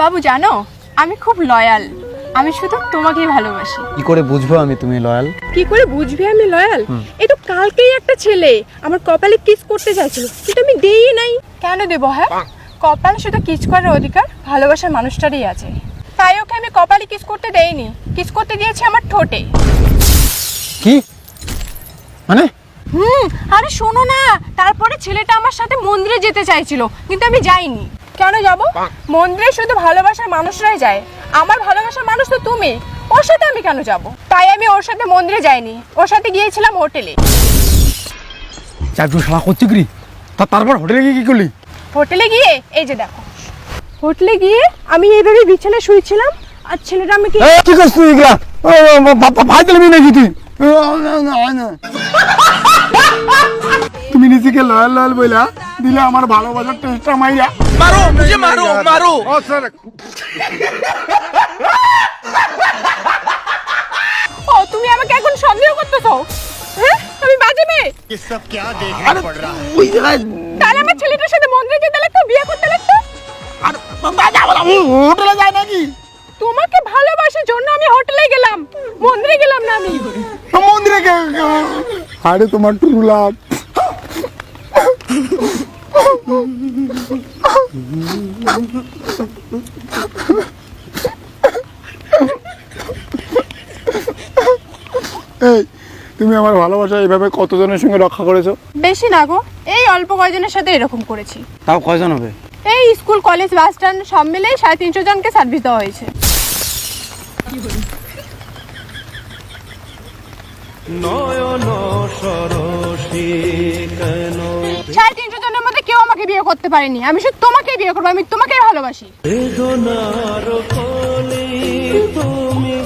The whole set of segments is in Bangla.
বাবু জানো, আমি খুব লয়াল। আমি শুধু তোমাকেই ভালোবাসি। কি করে বুঝবো আমি তুমি লয়াল? কি করে বুঝবি আমি লয়াল? এই তো কালকেই একটা ছেলে আমার কপালে কিস করতে চাইছিল, কিন্তু আমি দেই নাই। কেন দেবো? হ্যাঁ, কপালে শুধু কিস করার অধিকার ভালোবাসার মানুষটারই আছে। তাই ওকে আমি কপালে কিস করতে দেইনি, কিস করতে দিয়েছি আমার ঠোঁটে। কি মানে? আরে শোনো না, তারপরে ছেলেটা আমার সাথে মন্দিরে যেতে চাইছিল, কিন্তু আমি যাইনি। কেন যাব? মন্দিরে শুধু ভালোবাসার মানুষরাই যায়, আমার ভালোবাসার মানুষ তো তুমি। ওর সাথে আমি কেন যাব? তাই আমি ওর সাথে মন্দিরে যাইনি, ওর সাথে গিয়েছিলাম হোটেলে। চাকরি শালা করছি কি? তারপর হোটেলে গিয়ে কি করলি? হোটেলে গিয়ে এই যে দেখো, হোটেলে গিয়ে আমি এইভাবে বিছানায় শুয়েছিলাম, আর ছেলেটা আমাকে কি করছিস তুই এগুলা? ভাই দিলবি নাকি তুই? তুমি নিজেকে লয়াল লয়াল বইলা দিলে আমার ভালোবাসার টেস্টটা মাইরা। मारो मुझे, मारो मारो। ও তুমি আমাকে এখন সন্দেহ করতেছো? হ্যাঁ, আমি বাজে মেয়ে? ये सब क्या देखना पड़ रहा है? ওই জায়গায় তাহলে আমার ছেলেটার সাথে মন্দিরে যেতে লাগতো, বিয়ে করতে লাগতো। হোটেলে যায় নাকি? তোমাকে ভালোবাসার জন্য আমি হোটেলে গেলাম, মন্দিরে গেলাম না আমি। মন্দিরে আরে তোমার ট্রু লাভ। এই তুমি আমার ভালোবাসা এইভাবে কতজনের সঙ্গে রক্ষা করেছো? বেশি না গো, এই অল্প কয়জনের সাথে এরকম করেছি। তাও কয়জন হবে? এই স্কুল, কলেজ, বাস স্ট্যান্ড সব মিলে 350 জনকে সার্ভিস দেওয়া হয়েছে। নয়ন সরসী কেন 350 জনের মধ্যে কেউ আমাকে বিয়ে করতে পারেনি। আমি শুধু তোমাকেই বিয়ে করবো, আমি তোমাকেই ভালোবাসি। বেদনার কলি তুমি।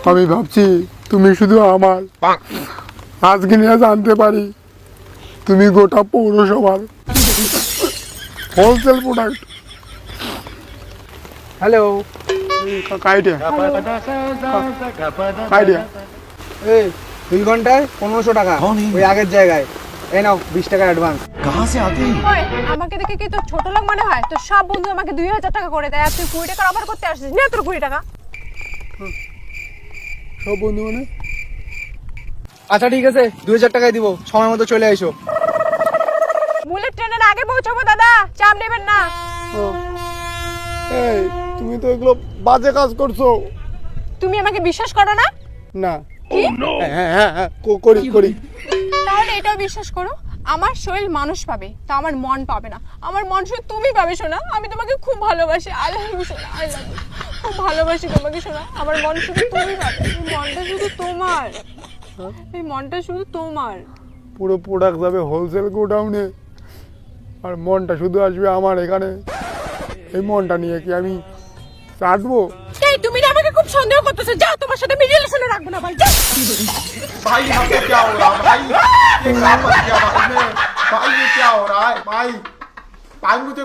আমি ভাবছি তুমি শুধু আমার, আজকে নিয়ে জানতে পারি তুমি গোটা পৌরসভার হোলসেল প্রোডাক্ট। হ্যালো, কাইডিয়া কাইডিয়া এই 2 ঘন্টায় 1500 টাকা ওই আগের জায়গায়। এই নাও 20 টাকা অ্যাডভান্স। ওই, আমাকে দেখে কি তোর ছোট লোক মনে হয়? তোর সব বন্ধু আমাকে 2000 টাকা করে দেয়, আর তুই 20 টাকা অফার করতে আসছিস। নে তোর 20 টাকা। সব বন্ধু মানে? আচ্ছা ঠিক আছে, 2000 টাকায় দিব, সময় মতো চলে আইসো। বুলেট ট্রেনের আগে পৌঁছাবো দাদা, চাপ নেবেন না। এই তুমি তো এগুলো বাজে কাজ করছো। তুমি আমাকে বিশ্বাস করো না? না। হ্যাঁ হ্যাঁ হ্যাঁ করি করি। তাহলে এটাও বিশ্বাস করো, আমার শরীর মানুষ পাবে, তা আমার মন পাবে না। আমার মন শুধু তুমি পাবে শোনা। আমি তোমাকে খুব ভালোবাসি, আই লাভ ইউ সোনা, আই লাভ ইউ। খুব ভালোবাসি তোমাকে শোনা। আমার মন শুধু তুমি পাবে, এই মনটা শুধু তোমার, এই মনটা শুধু তোমার। পুরো প্রোডাক্ট যাবে হোলসেল গোডাউনে, আর মনটা শুধু আসবে আমার এখানে। এই মনটা নিয়ে কি আমি চাটবো? এই তুমি না আমাকে খুব সন্দেহ করতেছো, যাও, তোমার সাথে আমি রিলেশনে রাখবো না ভাই, যাও। भाई यहाँ पे क्या हो रहा है भाई? ये क्या कर दिया भाई ने? भाई ये क्या हो रहा है भाई? भाई मुझे